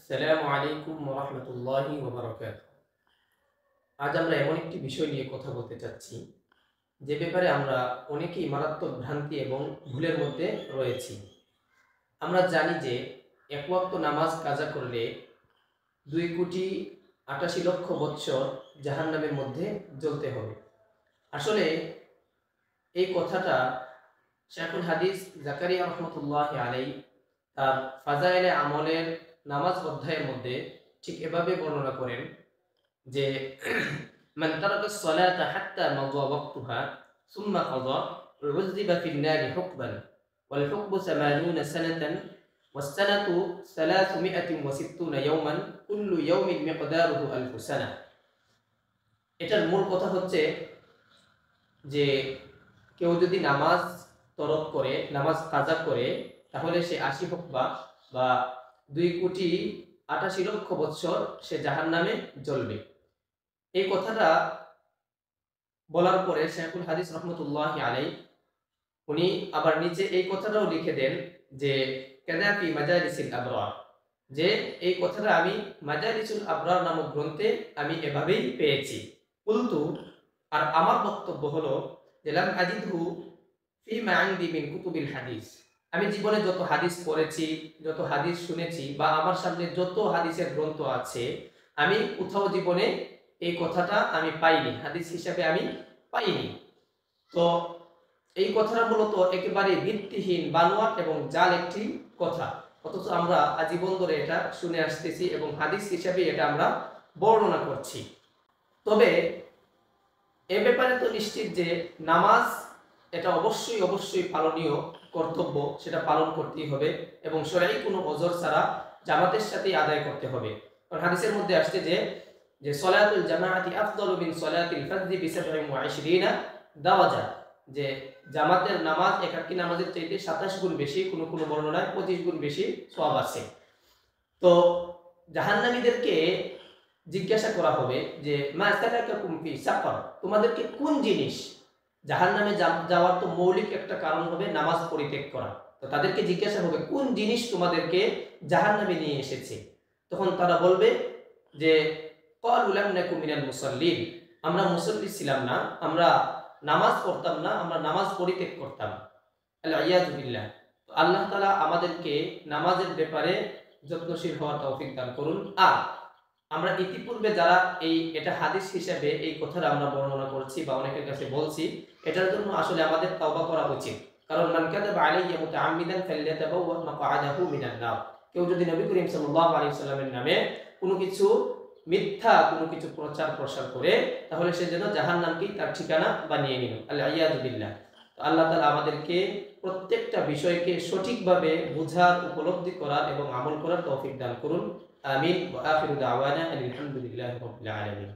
আসসালামু আলাইকুম ওয়া রাহমাতুল্লাহি ওয়া বারাকাতুহু। আজ আমরা এমন একটি বিষয় নিয়ে কথা বলতে চাচ্ছি, যে ব্যাপারে আমরা অনেকেই মারাত্মক ভ্রান্তি এবং ভুলের মধ্যে রয়েছি। আমরা জানি যে এক ওয়াক্ত নামাজ কাজা করলে 2,88,00,000 বৎসর জাহান্নামের মধ্যে জ্বলতে হবে। আসলে এই কথাটা শায়খুল হাদিস জাকারিয়া রাহমাতুল্লাহি আলাইহি তার ফাজায়েলে আমলের নামাজ অধ্যায়ের মধ্যে ঠিক এভাবে বর্ণনা করেন যে মান তারাকা সলাতা হাত্তা মাযা ওয়াক্তুহা সুম্মা কাযা উযযিবা ফিন নারি হুকবান ওয়াল হুকবু 80 সানাতান ওয়াস সানাতু 360 ইয়াওমান কুল্লু ইয়াওমিন মিকদারুহু আলফ সানা। এটার মূল কথা হচ্ছে যে কেউ যদি নামাজ তরক করে, নামাজ কাজা করে, তাহলে সে 80 হুকবা বা 2,88,00,000 বৎসর সে জাহান্নামে জ্বলবে। এই কথাটা বলার পরে শায়খুল হাদিস রাহমাতুল্লাহি আলাইহি উনি আবার নিচে এই কথাটাও লিখে দেন যে কাযা ফি মাজালিসিল আবরার, যে এই কথাটা আমি মাজালিসুল আবরার নামক গ্রন্থে আমি এভাবেই পেয়েছি। কুলতু, আর আমার বক্তব্য হলো যে লাম আজিদহু ফি মা ইনদি মিন কুতুবিল হাদিস। আমি জীবনে যত হাদিস পড়েছি, যত হাদিস শুনেছি, বা আমার সামনে যত হাদিসের গ্রন্থ আছে, আমি কোথাও জীবনে এই কথাটা আমি পাইনি, হাদিস হিসাবে আমি পাইনি। তো এই কথাটা মূলত একেবারে ভিত্তিহীন, বানোয়াট এবং জাল একটি কথা, অথচ আমরা আজীবন ধরে এটা শুনে আসতেছি এবং হাদিস হিসাবে এটা আমরা বর্ণনা করছি। তবে এ ব্যাপারে তো নিশ্চিত যে নামাজ এটা অবশ্যই অবশ্যই পালনীয় কর্তব্য, সেটা পালন করতেই হবে এবং শরঈ কোনো ওযর ছাড়া জামাতের সাথে আদায় করতে হবে। কারণ হাদিসের মধ্যে আসছে যে সলাতুল জামাআতি আফদালু মিন সলাতিল ফাজরি বি 27 দাওয়াজা, যে জামাতের নামাজ একাকী নামাজের চাইতে 27 গুণ বেশি, কোনো কোনো বর্ণনায় 25 গুণ বেশি সওয়াব আছে। তো জাহান্নামীদেরকে জিজ্ঞাসা করা হবে যে মা সালাকাকুম ফি সাকার, তোমাদেরকে কোন জিনিস, জাহান্নামে যাওয়ার তো মৌলিক একটা কারণ হবে নামাজ পরিত্যাগ করা, তো তাদেরকে জিজ্ঞাসা হবে কোন জিনিস তোমাদেরকে জাহান্নামে নিয়ে এসেছে। তখন তারা বলবে যে ক্বালু লাম নাকু মিনাল মুসাল্লিন, আমরা মুসল্লি ছিলাম না, আমরা নামাজ পড়তাম না, আমরা নামাজ পরিত্যাগ করতাম। আল-ইয়াযু বিল্লাহ। তো আল্লাহ তাআলা আমাদেরকে নামাজের ব্যাপারে যত্নশীল হওয়ার তৌফিক দান করুন। আর আমরা ইতিপূর্বে যারা এটা হাদিস হিসেবে এই কথাটা আমরা বর্ণনা করছি বা অনেকের কাছে বলছি, এটার জন্য আসলে আমাদের তওবা করা উচিত। কারণ মান কাযাবা আলাইয়া মুতাআম্মিদান ফালইয়াতাবাওয়া মাকআদাহু মিনান নার। কেউ যদি নবী করিম সাল্লাল্লাহু আলাইহি ওয়াসাল্লামের নামে কোনো কিছু মিথ্যা কোনো কিছু প্রচার প্রসার করে, তাহলে সে যেন জাহান্নামকেই তার ঠিকানা বানিয়ে নিল। আল-ইয়াযু বিল্লাহ। তো আল্লাহ তাআলা আমাদেরকে প্রত্যেকটা বিষয়কে সঠিকভাবে বুঝার, উপলব্ধি করার এবং আমল করার তৌফিক দান করুন। আমিন। ওয়া আখিরু দাওয়ানা আলহামদুলিল্লাহি রাব্বিল আলামিন।